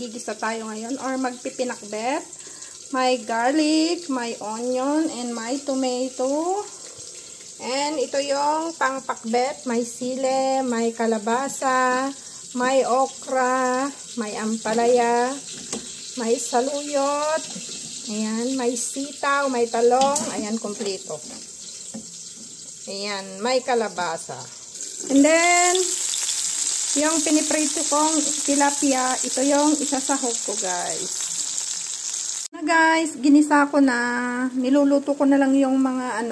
magigisa tayo ngayon or magpipinakbet. May garlic, may onion, and may tomato. And ito yung pangpakbet. May sile, may kalabasa, may okra, may ampalaya, may saluyot. Ayan, may sitaw, may talong. Ayan, kompleto. Ayan, may kalabasa. And then, yung piniprito kong tilapia, ito yung isasahog ko, guys. Na guys, ginisa ko na. Niluluto ko na lang yung mga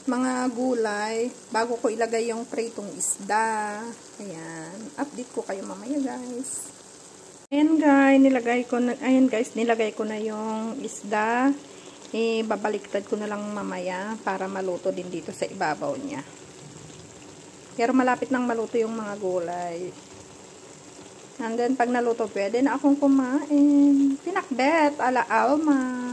mga gulay bago ko ilagay yung pritong isda. Ayan, update ko kayo mamaya, guys. Ayan, guys, nilagay ko na yung isda. Babaliktad ko na lang mamaya para maluto din dito sa ibabaw niya. Pero malapit nang maluto yung mga gulay. And then, pag naluto, pwede na akong kumain. Pinakbet, ala Alma.